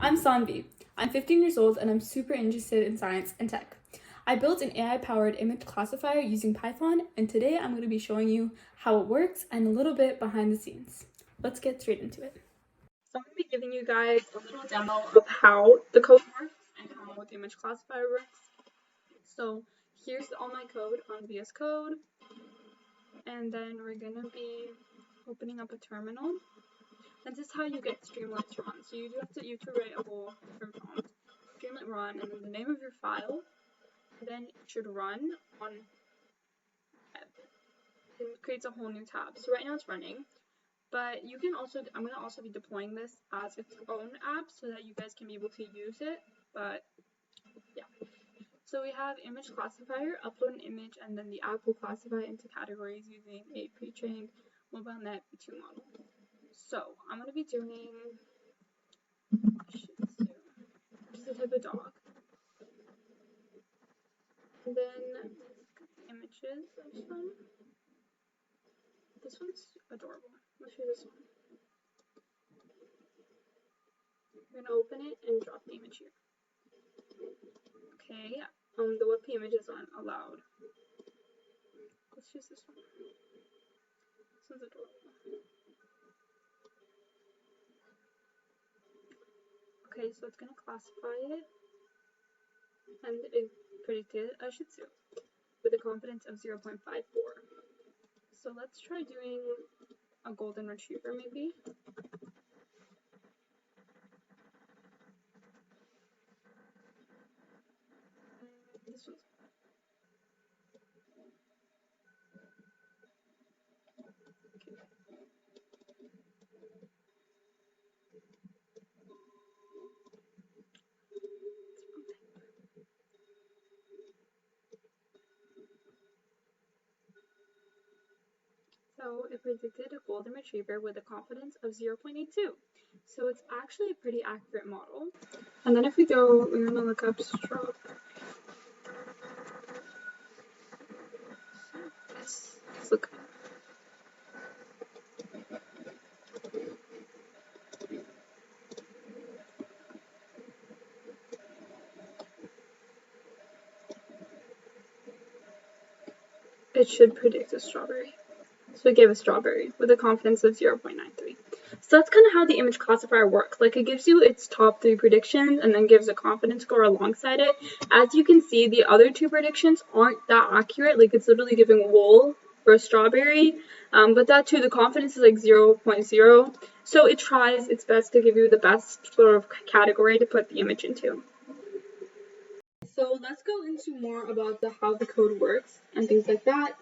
I'm Sanvi. I'm 15 years old and I'm super interested in science and tech. I built an AI-powered image classifier using Python, and today I'm going to be showing you how it works and a little bit behind the scenes. Let's get straight into it. So I'm going to be giving you guys a little demo of how the code works and how the image classifier works. So here's all my code on VS Code, and then we're going to be opening up a terminal. And this is how you get Streamlit to run. So you have to write a whole different prompt. Streamlit run, and then the name of your file. Then it should run on web. It creates a whole new tab. So right now it's running, but you can also, I'm going to also be deploying this as its own app so that you guys can be able to use it. But yeah. So we have image classifier, upload an image, and then the app will classify into categories using a pre-trained MobileNetV2 model. So I'm going to be doing this is a type of dog. And then images of some. This one's adorable. Let's show this one. We're going to open it and drop the image here. Okay, the WebP images aren't allowed. Let's use this one. This one's adorable. Okay, so it's going to classify it, and it predicted a Shih Tzu with a confidence of 0.54. So let's try doing a golden retriever maybe. This one's So it predicted a golden retriever with a confidence of 0.82. So it's actually a pretty accurate model. And then if we go, we're going to look up strawberry. Let's look. It should predict a strawberry. So it gave a strawberry with a confidence of 0.93. So that's kind of how the image classifier works. Like, it gives you its top 3 predictions and then gives a confidence score alongside it. As you can see, the other 2 predictions aren't that accurate. Like, it's literally giving wool for a strawberry. But that too, the confidence is like 0.0. So it tries its best to give you the best sort of category to put the image into. So let's go into more about how the code works and things like that.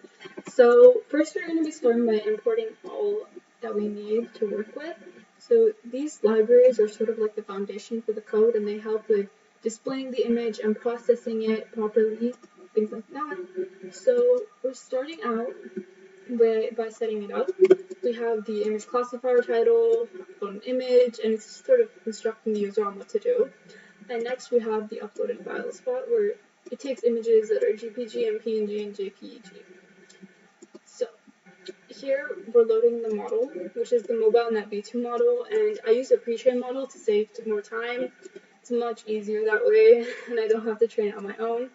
So first we're going to be starting by importing all that we need to work with. So these libraries are sort of like the foundation for the code, and they help with displaying the image and processing it properly, things like that. So we're starting out by setting it up. We have the image classifier title, upload an image, and it's sort of instructing the user on what to do. And next we have the uploaded file spot, where it takes images that are GPG and PNG and JPEG. So here we're loading the model, which is the MobileNetV2 model, and I use a pre-trained model to save more time. It's much easier that way, and I don't have to train it on my own.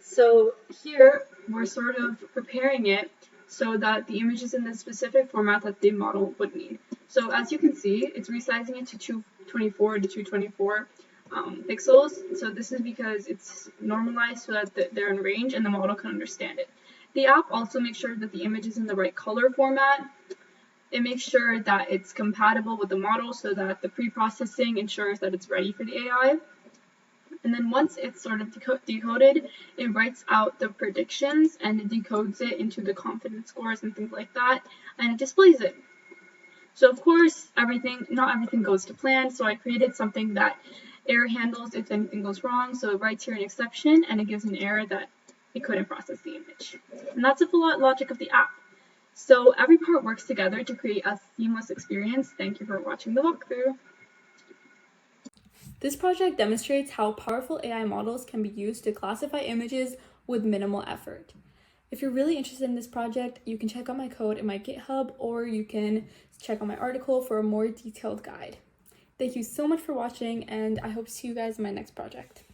So here we're sort of preparing it so that the image is in the specific format that the model would need. So as you can see, it's resizing it to 224 to 224. Pixels. So this is because it's normalized so that they're in range and the model can understand it. The app also makes sure that the image is in the right color format. It makes sure that it's compatible with the model so that the pre-processing ensures that it's ready for the AI. And then once it's sort of decoded, it writes out the predictions and it decodes it into the confidence scores and things like that, and it displays it. So of course, not everything goes to plan, so I created something that error handles if anything goes wrong. So it writes here an exception and it gives an error that it couldn't process the image. And that's the full logic of the app. So every part works together to create a seamless experience. Thank you for watching the walkthrough. This project demonstrates how powerful AI models can be used to classify images with minimal effort. If you're really interested in this project, you can check out my code in my GitHub, or you can check out my article for a more detailed guide. Thank you so much for watching, and I hope to see you guys in my next project.